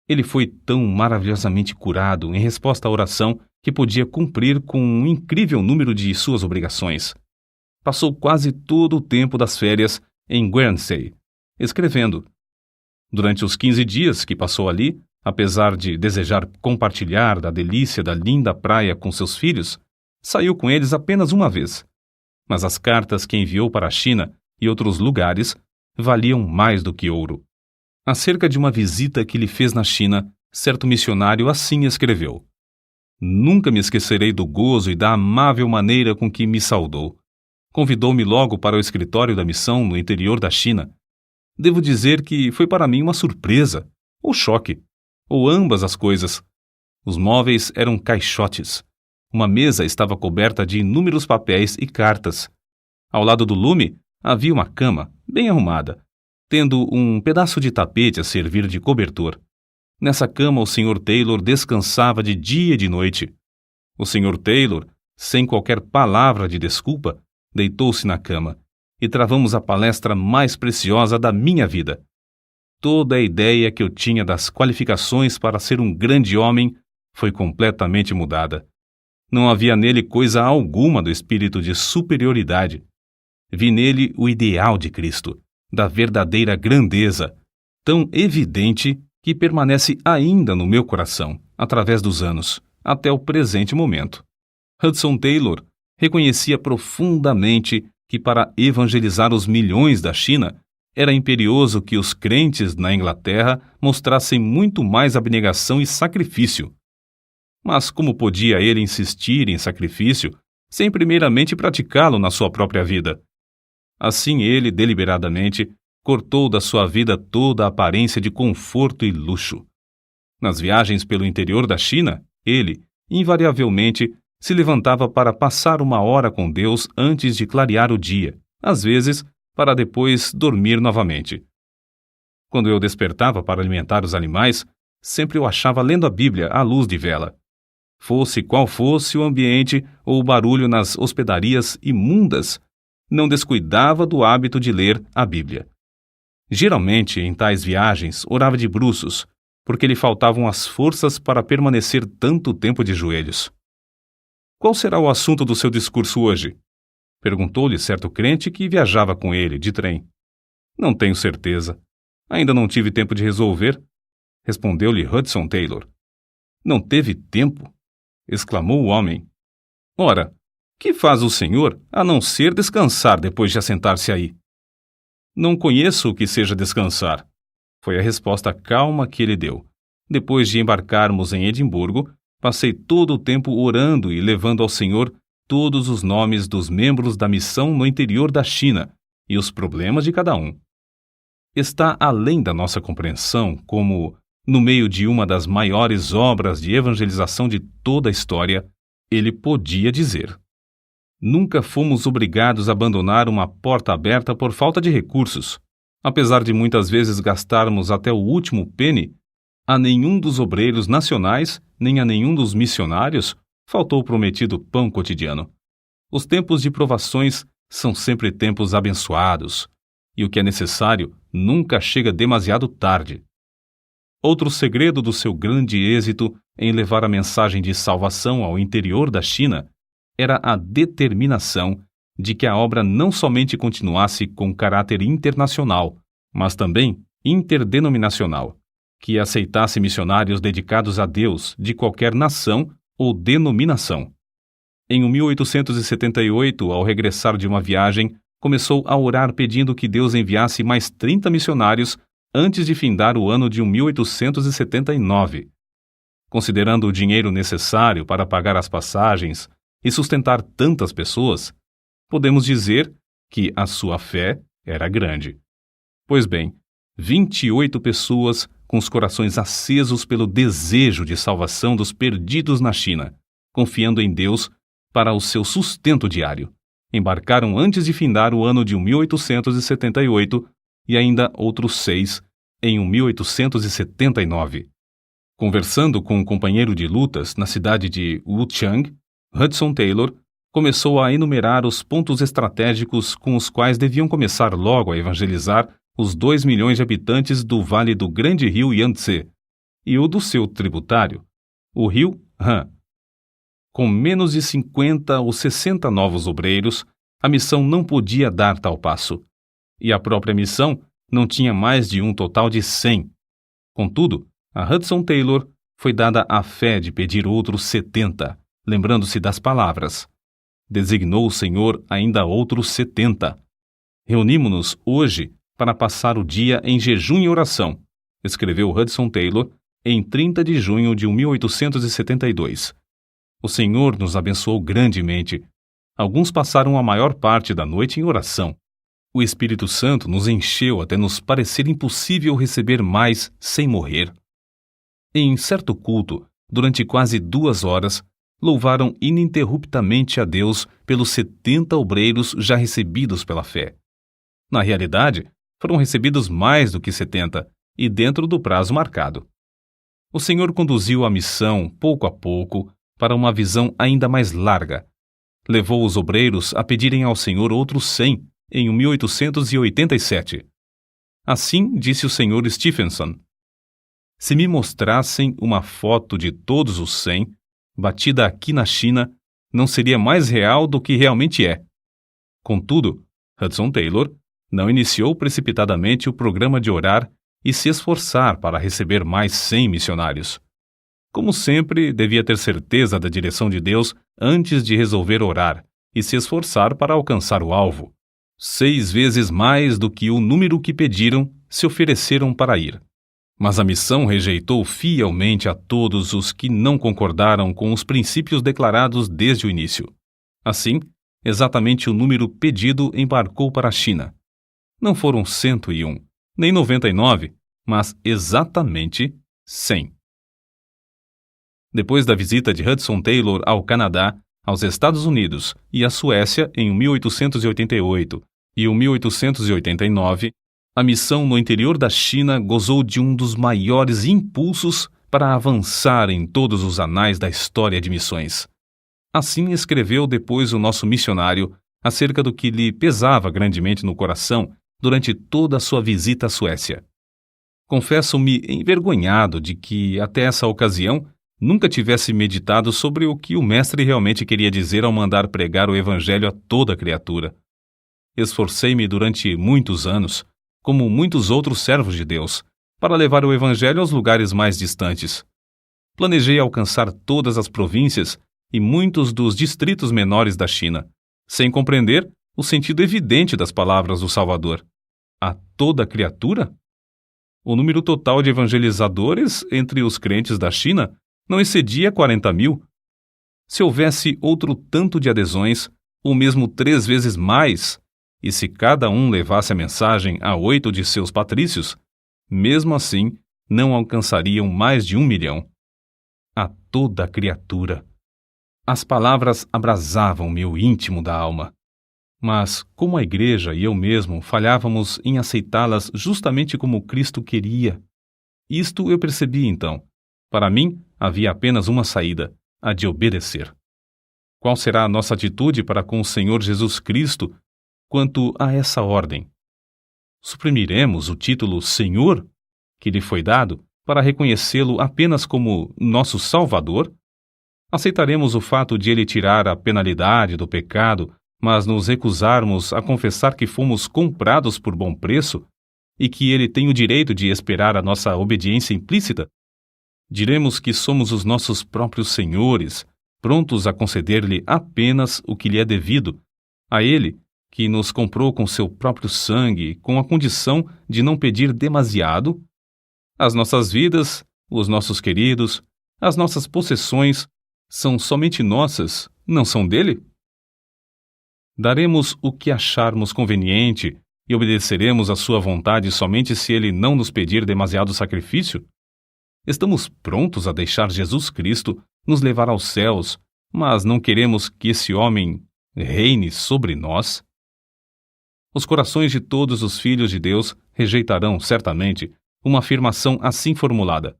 Speaker 1: Ele foi tão maravilhosamente curado em resposta à oração que podia cumprir com um incrível número de suas obrigações. Passou quase todo o tempo das férias em Guernsey, escrevendo. Durante os 15 dias que passou ali, apesar de desejar compartilhar da delícia da linda praia com seus filhos, saiu com eles apenas uma vez. Mas as cartas que enviou para a China e outros lugares valiam mais do que ouro. Acerca de uma visita que lhe fez na China, certo missionário assim escreveu: Nunca me esquecerei do gozo e da amável maneira com que me saudou. Convidou-me logo para o escritório da missão no interior da China. Devo dizer que foi para mim uma surpresa, ou choque, ou ambas as coisas. Os móveis eram caixotes. Uma mesa estava coberta de inúmeros papéis e cartas. Ao lado do lume havia uma cama, bem arrumada, tendo um pedaço de tapete a servir de cobertor. Nessa cama o Sr. Taylor descansava de dia e de noite. O Sr. Taylor, sem qualquer palavra de desculpa, deitou-se na cama e travamos a palestra mais preciosa da minha vida. Toda a ideia que eu tinha das qualificações para ser um grande homem foi completamente mudada. Não havia nele coisa alguma do espírito de superioridade. Vi nele o ideal de Cristo, da verdadeira grandeza, tão evidente que permanece ainda no meu coração, através dos anos, até o presente momento. Hudson Taylor reconhecia profundamente que para evangelizar os milhões da China, era imperioso que os crentes na Inglaterra mostrassem muito mais abnegação e sacrifício. Mas como podia ele insistir em sacrifício sem primeiramente praticá-lo na sua própria vida? Assim ele, deliberadamente, cortou da sua vida toda a aparência de conforto e luxo. Nas viagens pelo interior da China, ele, invariavelmente, se levantava para passar uma hora com Deus antes de clarear o dia, às vezes para depois dormir novamente. Quando eu despertava para alimentar os animais, sempre o achava lendo a Bíblia à luz de vela. Fosse qual fosse o ambiente ou o barulho nas hospedarias imundas, não descuidava do hábito de ler a Bíblia. Geralmente, em tais viagens, orava de bruços, porque lhe faltavam as forças para permanecer tanto tempo de joelhos. Qual será o assunto do seu discurso hoje? Perguntou-lhe certo crente que viajava com ele, de trem. Não tenho certeza. Ainda não tive tempo de resolver, respondeu-lhe Hudson Taylor. Não teve tempo? Exclamou o homem. Ora, que faz o senhor a não ser descansar depois de assentar-se aí? Não conheço o que seja descansar, foi a resposta calma que ele deu. Depois de embarcarmos em Edimburgo, passei todo o tempo orando e levando ao Senhor todos os nomes dos membros da missão no interior da China e os problemas de cada um. Está além da nossa compreensão como, no meio de uma das maiores obras de evangelização de toda a história, ele podia dizer: nunca fomos obrigados a abandonar uma porta aberta por falta de recursos. Apesar de muitas vezes gastarmos até o último penny, a nenhum dos obreiros nacionais, nem a nenhum dos missionários, faltou o prometido pão cotidiano. Os tempos de provações são sempre tempos abençoados, e o que é necessário nunca chega demasiado tarde. Outro segredo do seu grande êxito em levar a mensagem de salvação ao interior da China era a determinação de que a obra não somente continuasse com caráter internacional, mas também interdenominacional, que aceitasse missionários dedicados a Deus de qualquer nação ou denominação. Em 1878, ao regressar de uma viagem, começou a orar pedindo que Deus enviasse mais 30 missionários antes de findar o ano de 1879. Considerando o dinheiro necessário para pagar as passagens e sustentar tantas pessoas, podemos dizer que a sua fé era grande. Pois bem, 28 pessoas com os corações acesos pelo desejo de salvação dos perdidos na China, confiando em Deus para o seu sustento diário, embarcaram antes de findar o ano de 1878 e ainda outros 6 em 1879. Conversando com um companheiro de lutas na cidade de Wuchang, Hudson Taylor começou a enumerar os pontos estratégicos com os quais deviam começar logo a evangelizar os 2 milhões de habitantes do vale do grande rio Yangtze e o do seu tributário, o rio Han. Com menos de 50 ou 60 novos obreiros, a missão não podia dar tal passo, e a própria missão não tinha mais de um total de 100. Contudo, a Hudson Taylor foi dada a fé de pedir outros 70, lembrando-se das palavras: designou o Senhor ainda outros 70. Reunimo-nos hoje para passar o dia em jejum e oração, escreveu Hudson Taylor em 30 de junho de 1872. O Senhor nos abençoou grandemente. Alguns passaram a maior parte da noite em oração. O Espírito Santo nos encheu até nos parecer impossível receber mais sem morrer. Em certo culto, durante quase 2 horas, louvaram ininterruptamente a Deus pelos 70 obreiros já recebidos pela fé. Na realidade, foram recebidos mais do que 70, e dentro do prazo marcado. O Senhor conduziu a missão, pouco a pouco, para uma visão ainda mais larga. Levou os obreiros a pedirem ao Senhor outros 100 em 1887. Assim disse o Sr. Stephenson: se me mostrassem uma foto de todos os 100, batida aqui na China, não seria mais real do que realmente é. Contudo, Hudson Taylor não iniciou precipitadamente o programa de orar e se esforçar para receber mais 100 missionários. Como sempre, devia ter certeza da direção de Deus antes de resolver orar e se esforçar para alcançar o alvo. 6 vezes mais do que o número que pediram se ofereceram para ir. Mas a missão rejeitou fielmente a todos os que não concordaram com os princípios declarados desde o início. Assim, exatamente o número pedido embarcou para a China. Não foram 101, nem 99, mas exatamente 100. Depois da visita de Hudson Taylor ao Canadá, aos Estados Unidos e à Suécia em 1888 e 1889, a missão no interior da China gozou de um dos maiores impulsos para avançar em todos os anais da história de missões. Assim escreveu depois o nosso missionário acerca do que lhe pesava grandemente no coração durante toda a sua visita à Suécia. Confesso-me envergonhado de que, até essa ocasião, nunca tivesse meditado sobre o que o Mestre realmente queria dizer ao mandar pregar o Evangelho a toda criatura. Esforcei-me durante muitos anos, como muitos outros servos de Deus, para levar o Evangelho aos lugares mais distantes. Planejei alcançar todas as províncias e muitos dos distritos menores da China, sem compreender o sentido evidente das palavras do Salvador. A toda criatura? O número total de evangelizadores entre os crentes da China não excedia 40.000. Se houvesse outro tanto de adesões, ou mesmo 3 vezes mais, e se cada um levasse a mensagem a 8 de seus patrícios, mesmo assim não alcançariam mais de 1 milhão. A toda criatura! As palavras abrasavam meu íntimo da alma. Mas, como a igreja e eu mesmo falhávamos em aceitá-las justamente como Cristo queria, isto eu percebi então. Para mim, havia apenas uma saída, a de obedecer. Qual será a nossa atitude para com o Senhor Jesus Cristo quanto a essa ordem? Suprimiremos o título Senhor, que lhe foi dado, para reconhecê-lo apenas como nosso Salvador? Aceitaremos o fato de ele tirar a penalidade do pecado, mas nos recusarmos a confessar que fomos comprados por bom preço e que ele tem o direito de esperar a nossa obediência implícita? Diremos que somos os nossos próprios senhores, prontos a conceder-lhe apenas o que lhe é devido, a ele, que nos comprou com seu próprio sangue, com a condição de não pedir demasiado? As nossas vidas, os nossos queridos, as nossas possessões são somente nossas, não são dele? Daremos o que acharmos conveniente e obedeceremos à sua vontade somente se ele não nos pedir demasiado sacrifício? Estamos prontos a deixar Jesus Cristo nos levar aos céus, mas não queremos que esse homem reine sobre nós? Os corações de todos os filhos de Deus rejeitarão, certamente, uma afirmação assim formulada.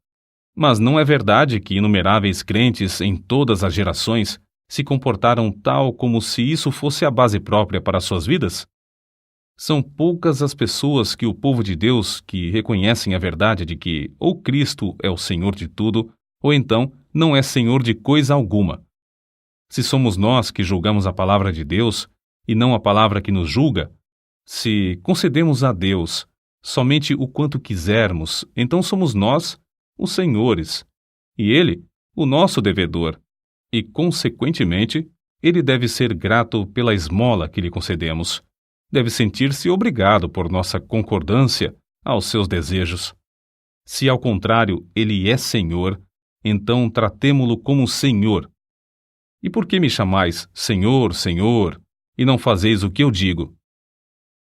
Speaker 1: Mas não é verdade que inumeráveis crentes em todas as gerações se comportaram tal como se isso fosse a base própria para suas vidas? São poucas as pessoas que o povo de Deus que reconhecem a verdade de que ou Cristo é o Senhor de tudo, ou então não é Senhor de coisa alguma. Se somos nós que julgamos a palavra de Deus e não a palavra que nos julga, se concedemos a Deus somente o quanto quisermos, então somos nós os senhores, e ele o nosso devedor, e, consequentemente, ele deve ser grato pela esmola que lhe concedemos. Deve sentir-se obrigado por nossa concordância aos seus desejos. Se, ao contrário, ele é Senhor, então tratemo-lo como Senhor. E por que me chamais Senhor, Senhor, e não fazeis o que eu digo?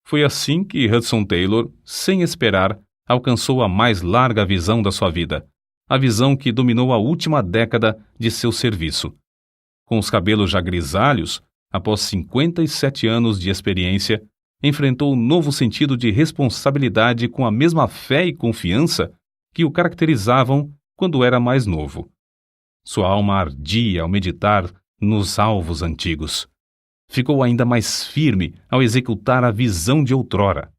Speaker 1: Foi assim que Hudson Taylor, sem esperar, alcançou a mais larga visão da sua vida, a visão que dominou a última década de seu serviço. Com os cabelos já grisalhos, após 57 anos de experiência, enfrentou um novo sentido de responsabilidade com a mesma fé e confiança que o caracterizavam quando era mais novo. Sua alma ardia ao meditar nos alvos antigos. Ficou ainda mais firme ao executar a visão de outrora.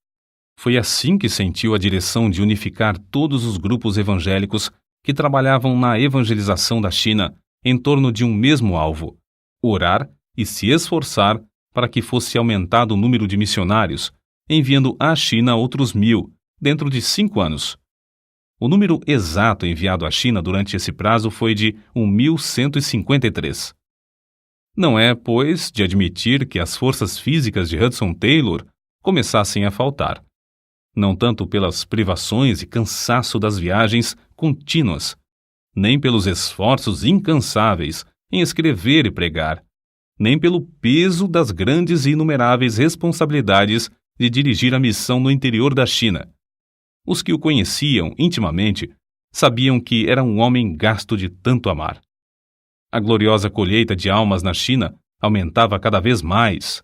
Speaker 1: Foi assim que sentiu a direção de unificar todos os grupos evangélicos que trabalhavam na evangelização da China em torno de um mesmo alvo: orar e se esforçar para que fosse aumentado o número de missionários, enviando à China outros 1.000, dentro de 5 anos. O número exato enviado à China durante esse prazo foi de 1.153. Não é, pois, de admitir que as forças físicas de Hudson Taylor começassem a faltar. Não tanto pelas privações e cansaço das viagens contínuas, nem pelos esforços incansáveis em escrever e pregar, nem pelo peso das grandes e inumeráveis responsabilidades de dirigir a missão no interior da China. Os que o conheciam intimamente sabiam que era um homem gasto de tanto amar. A gloriosa colheita de almas na China aumentava cada vez mais,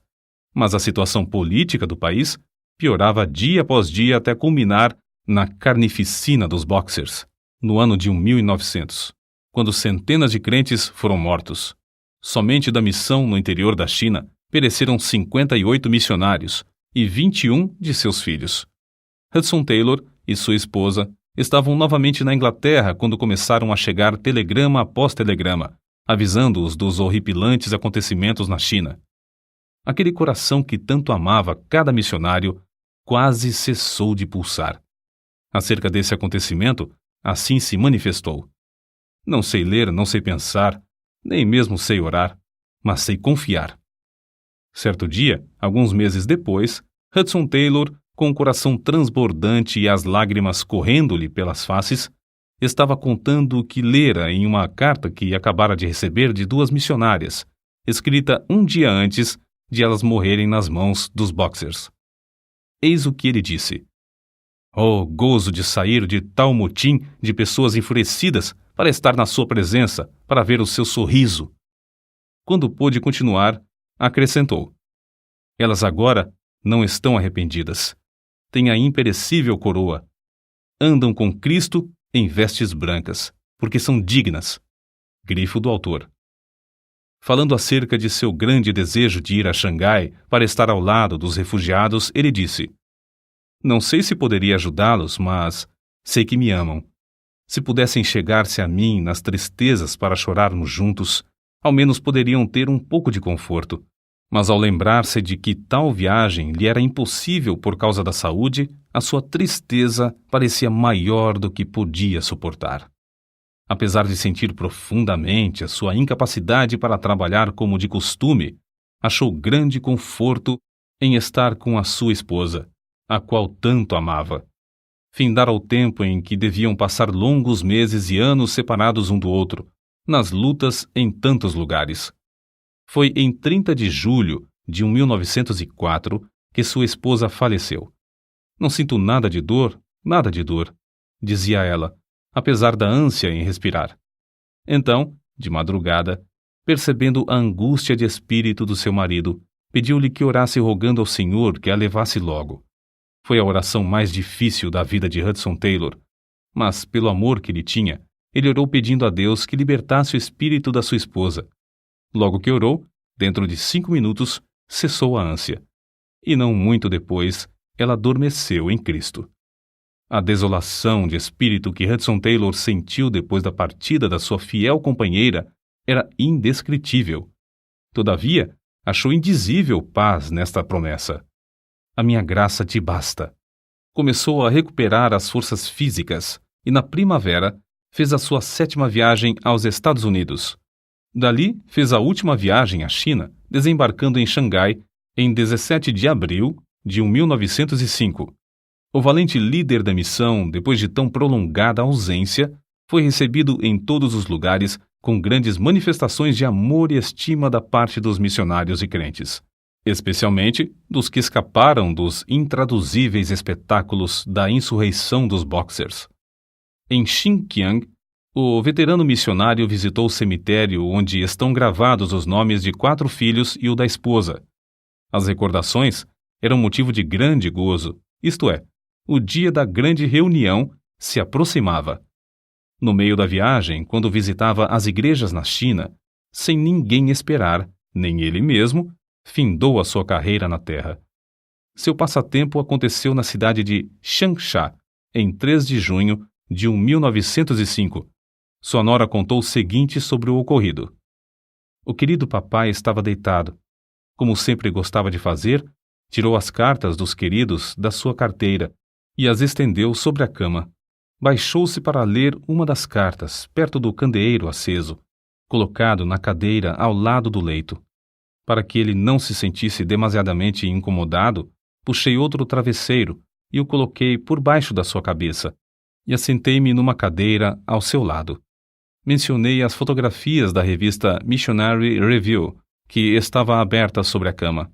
Speaker 1: mas a situação política do país piorava dia após dia até culminar na carnificina dos Boxers, no ano de 1900, quando centenas de crentes foram mortos. Somente da missão no interior da China pereceram 58 missionários e 21 de seus filhos. Hudson Taylor e sua esposa estavam novamente na Inglaterra quando começaram a chegar telegrama após telegrama, avisando-os dos horripilantes acontecimentos na China. Aquele coração que tanto amava cada missionário quase cessou de pulsar. Acerca desse acontecimento, assim se manifestou: não sei ler, não sei pensar, nem mesmo sei orar, mas sei confiar. Certo dia, alguns meses depois, Hudson Taylor, com o coração transbordante e as lágrimas correndo-lhe pelas faces, estava contando o que lera em uma carta que acabara de receber de 2 missionárias, escrita um dia antes de elas morrerem nas mãos dos Boxers. Eis o que ele disse: "Oh, gozo de sair de tal motim de pessoas enfurecidas para estar na sua presença, para ver o seu sorriso." Quando pôde continuar, acrescentou: "Elas agora não estão arrependidas. Têm a imperecível coroa. Andam com Cristo em vestes brancas, porque são dignas." Grifo do autor. Falando acerca de seu grande desejo de ir a Xangai para estar ao lado dos refugiados, ele disse: "Não sei se poderia ajudá-los, mas sei que me amam. Se pudessem chegar-se a mim nas tristezas para chorarmos juntos, ao menos poderiam ter um pouco de conforto. Mas ao lembrar-se de que tal viagem lhe era impossível por causa da saúde, a sua tristeza parecia maior do que podia suportar. Apesar de sentir profundamente a sua incapacidade para trabalhar como de costume, achou grande conforto em estar com a sua esposa, a qual tanto amava. Findara o tempo em que deviam passar longos meses e anos separados um do outro, nas lutas em tantos lugares. Foi em 30 de julho de 1904 que sua esposa faleceu. "Não sinto nada de dor, dizia ela, apesar da ânsia em respirar. Então, de madrugada, percebendo a angústia de espírito do seu marido, pediu-lhe que orasse rogando ao Senhor que a levasse logo. Foi a oração mais difícil da vida de Hudson Taylor, mas, pelo amor que lhe tinha, ele orou pedindo a Deus que libertasse o espírito da sua esposa. Logo que orou, dentro de 5 minutos, cessou a ânsia. E não muito depois, ela adormeceu em Cristo. A desolação de espírito que Hudson Taylor sentiu depois da partida da sua fiel companheira era indescritível. Todavia, achou indizível paz nesta promessa. "A minha graça te basta." Começou a recuperar as forças físicas e, na primavera, fez a sua 7ª viagem aos Estados Unidos. Dali, fez a última viagem à China, desembarcando em Xangai em 17 de abril de 1905. O valente líder da missão, depois de tão prolongada ausência, foi recebido em todos os lugares com grandes manifestações de amor e estima da parte dos missionários e crentes, especialmente dos que escaparam dos intraduzíveis espetáculos da insurreição dos Boxers. Em Xinjiang, o veterano missionário visitou o cemitério onde estão gravados os nomes de 4 filhos e o da esposa. As recordações eram motivo de grande gozo, isto é, o dia da grande reunião se aproximava. No meio da viagem, quando visitava as igrejas na China, sem ninguém esperar, nem ele mesmo, findou a sua carreira na terra. Seu passatempo aconteceu na cidade de Changsha, em 3 de junho de 1905. Sua nora contou o seguinte sobre o ocorrido. O querido papai estava deitado. Como sempre gostava de fazer, tirou as cartas dos queridos da sua carteira e as estendeu sobre a cama. Baixou-se para ler uma das cartas, perto do candeeiro aceso, colocado na cadeira ao lado do leito. Para que ele não se sentisse demasiadamente incomodado, puxei outro travesseiro e o coloquei por baixo da sua cabeça, e assentei-me numa cadeira ao seu lado. Mencionei as fotografias da revista Missionary Review, que estava aberta sobre a cama.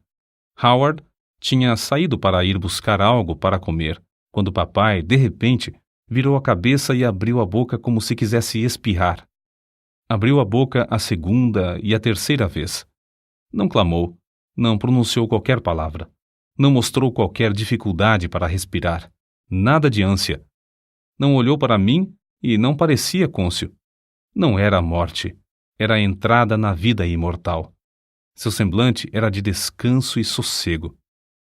Speaker 1: Howard tinha saído para ir buscar algo para comer, quando papai, de repente, virou a cabeça e abriu a boca como se quisesse espirrar. Abriu a boca a segunda e a terceira vez. Não clamou, não pronunciou qualquer palavra, não mostrou qualquer dificuldade para respirar, nada de ânsia. Não olhou para mim e não parecia cônscio. Não era a morte, era a entrada na vida imortal. Seu semblante era de descanso e sossego.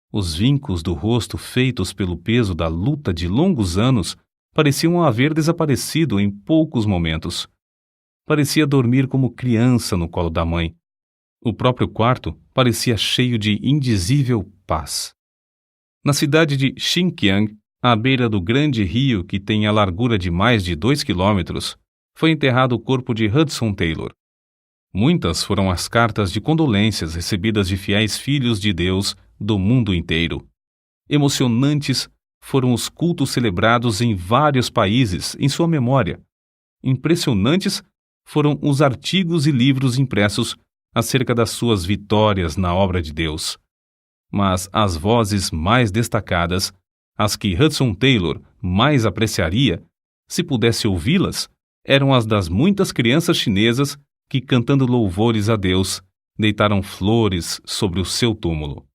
Speaker 1: Os vincos do rosto feitos pelo peso da luta de longos anos pareciam haver desaparecido em poucos momentos. Parecia dormir como criança no colo da mãe. O próprio quarto parecia cheio de indizível paz. Na cidade de Xinjiang, à beira do grande rio que tem a largura de mais de 2 quilômetros, foi enterrado o corpo de Hudson Taylor. Muitas foram as cartas de condolências recebidas de fiéis filhos de Deus do mundo inteiro. Emocionantes foram os cultos celebrados em vários países em sua memória. Impressionantes foram os artigos e livros impressos acerca das suas vitórias na obra de Deus. Mas as vozes mais destacadas, as que Hudson Taylor mais apreciaria, se pudesse ouvi-las, eram as das muitas crianças chinesas que, cantando louvores a Deus, deitaram flores sobre o seu túmulo.